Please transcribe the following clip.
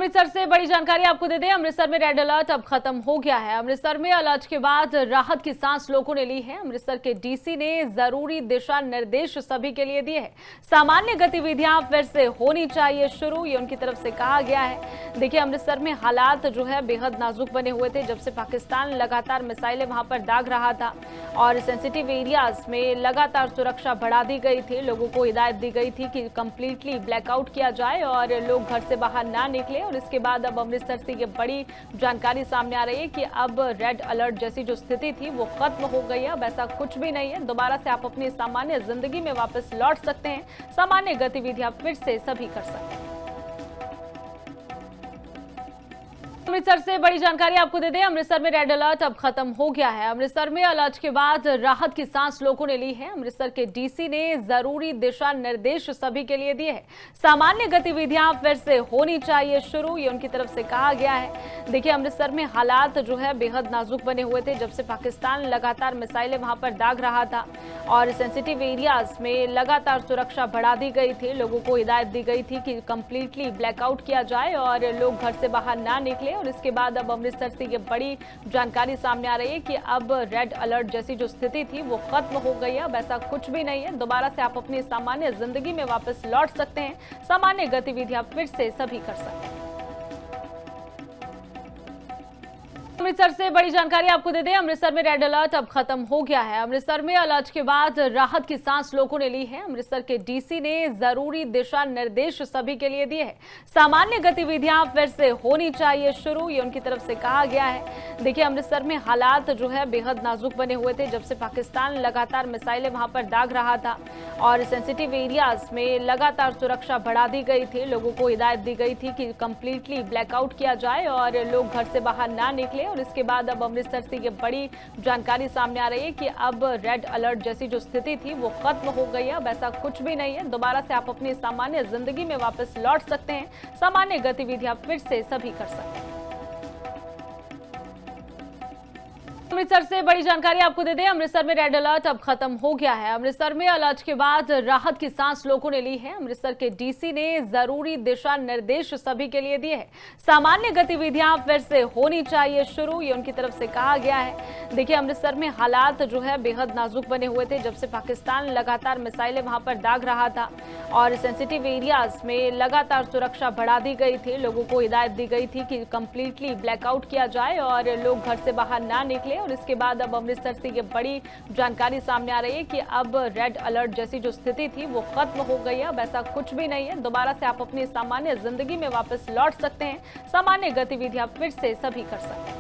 अमृतसर से बड़ी जानकारी आपको दे दें। अमृतसर में रेड अलर्ट अब खत्म हो गया है। अमृतसर में अलर्ट के बाद राहत की सांस लोगों ने ली है। अमृतसर के डीसी ने जरूरी दिशा निर्देश सभी के लिए दिए हैं। सामान्य गतिविधियां फिर से होनी चाहिए शुरू, ये उनकी तरफ से कहा गया है। देखिए, अमृतसर में हालात जो है बेहद नाजुक बने हुए थे जब से पाकिस्तान लगातार मिसाइलें वहां पर दाग रहा था और सेंसिटिव एरियाज में लगातार सुरक्षा बढ़ा दी गई थी। लोगों को हिदायत दी गई थी कि कंप्लीटली ब्लैकआउट किया जाए और लोग घर से बाहर ना निकले। और इसके बाद अब अमृतसर से ये बड़ी जानकारी सामने आ रही है कि अब रेड अलर्ट जैसी जो स्थिति थी वो खत्म हो गई है। अब ऐसा कुछ भी नहीं है। दोबारा से आप अपनी सामान्य जिंदगी में वापस लौट सकते हैं। सामान्य गतिविधियां फिर से सभी कर सकते हैं। अमृतसर से बड़ी जानकारी आपको दे दें। अमृतसर में रेड अलर्ट अब खत्म हो गया है। अमृतसर में अलर्ट के बाद राहत की सांस लोगों ने ली है। अमृतसर के डीसी ने जरूरी दिशा निर्देश सभी के लिए दिए हैं। सामान्य गतिविधियां फिर से होनी चाहिए शुरू, ये उनकी तरफ से कहा गया है। देखिए, अमृतसर में हालात जो है बेहद नाजुक बने हुए थे जब से पाकिस्तान लगातार मिसाइलें वहां पर दाग रहा था और सेंसिटिव एरियाज में लगातार सुरक्षा बढ़ा दी गई थी। लोगों को हिदायत दी गई थी कि कंप्लीटली ब्लैकआउट किया जाए और लोग घर से बाहर ना निकले। और इसके बाद अब अमृतसर से ये बड़ी जानकारी सामने आ रही है कि अब रेड अलर्ट जैसी जो स्थिति थी वो खत्म हो गई है। अब ऐसा कुछ भी नहीं है। दोबारा से आप अपनी सामान्य जिंदगी में वापस लौट सकते हैं। सामान्य गतिविधियां फिर से सभी कर सकते हैं। अमृतसर से बड़ी जानकारी आपको दे दें। अमृतसर में रेड अलर्ट अब खत्म हो गया है। अमृतसर में अलर्ट के बाद राहत की सांस लोगों ने ली है। अमृतसर के डीसी ने जरूरी दिशा निर्देश सभी के लिए दिए हैं। सामान्य गतिविधियां फिर से होनी चाहिए शुरू, ये उनकी तरफ से कहा गया है। देखिए, अमृतसर में हालात जो है बेहद नाजुक बने हुए थे जब से पाकिस्तान लगातार मिसाइलें वहां पर दाग रहा था और सेंसिटिव एरियाज में लगातार सुरक्षा बढ़ा दी गई थी। लोगों को हिदायत दी गई थी कि कंप्लीटली ब्लैकआउट किया जाए और लोग घर से बाहर ना निकले। और इसके बाद अब अमृतसर से ये बड़ी जानकारी सामने आ रही है कि अब रेड अलर्ट जैसी जो स्थिति थी वो खत्म हो गई है। अब ऐसा कुछ भी नहीं है। दोबारा से आप अपनी सामान्य जिंदगी में वापस लौट सकते हैं। सामान्य गतिविधियां फिर से सभी कर सकते हैं। अमृतसर से बड़ी जानकारी आपको दे दें। अमृतसर में रेड अलर्ट अब खत्म हो गया है। अमृतसर में अलर्ट के बाद राहत की सांस लोगों ने ली है। अमृतसर के डीसी ने जरूरी दिशा निर्देश सभी के लिए दिए हैं। सामान्य गतिविधियां फिर से होनी चाहिए शुरू, ये उनकी तरफ से कहा गया है। देखिए, अमृतसर में हालात जो है बेहद नाजुक बने हुए थे जब से पाकिस्तान लगातार मिसाइलें वहां पर दाग रहा था और सेंसिटिव एरियाज में लगातार सुरक्षा बढ़ा दी गई थी। लोगों को हिदायत दी गई थी कि कंप्लीटली ब्लैकआउट किया जाए और लोग घर से बाहर ना निकले। और इसके बाद अब अमृतसर से ये बड़ी जानकारी सामने आ रही है कि अब रेड अलर्ट जैसी जो स्थिति थी वो खत्म हो गई है। अब ऐसा कुछ भी नहीं है। दोबारा से आप अपनी सामान्य जिंदगी में वापस लौट सकते हैं। सामान्य गतिविधियां फिर से सभी कर सकते हैं।